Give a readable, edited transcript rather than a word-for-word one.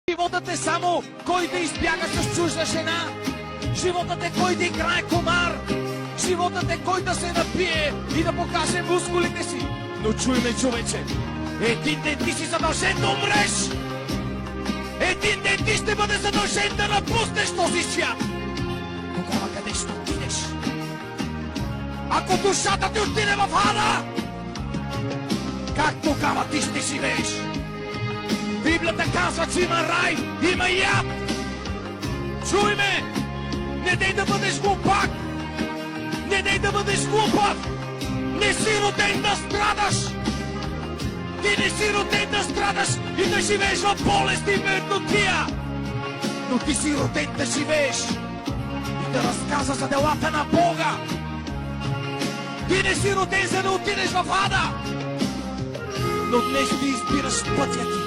Животът е само кой да избяга с чужда жена. Животът е кой да играе комар. Животът е кой да се напие и да покаже мускулите си. Но чуй ме, човече, един ден ти си задължен да умреш. Един ден ти ще бъде задължен да напуснеш този свят. Тогава къде ще отидеш? Ако душата ти отиде в ада, как тогава ти ще живееш? Библията казва, че има рай, има яд. Чуй ме! Не дей да бъдеш глупак! Не дей да бъдеш глупав! Не си роден да страдаш! Ти не си роден да страдаш и да живееш в болест и мъртвотия! Но ти си роден да живееш и да разказваш за делата на Бога! Ти не си роден за да отидеш в ада! Но днес ти избираш пътя ти.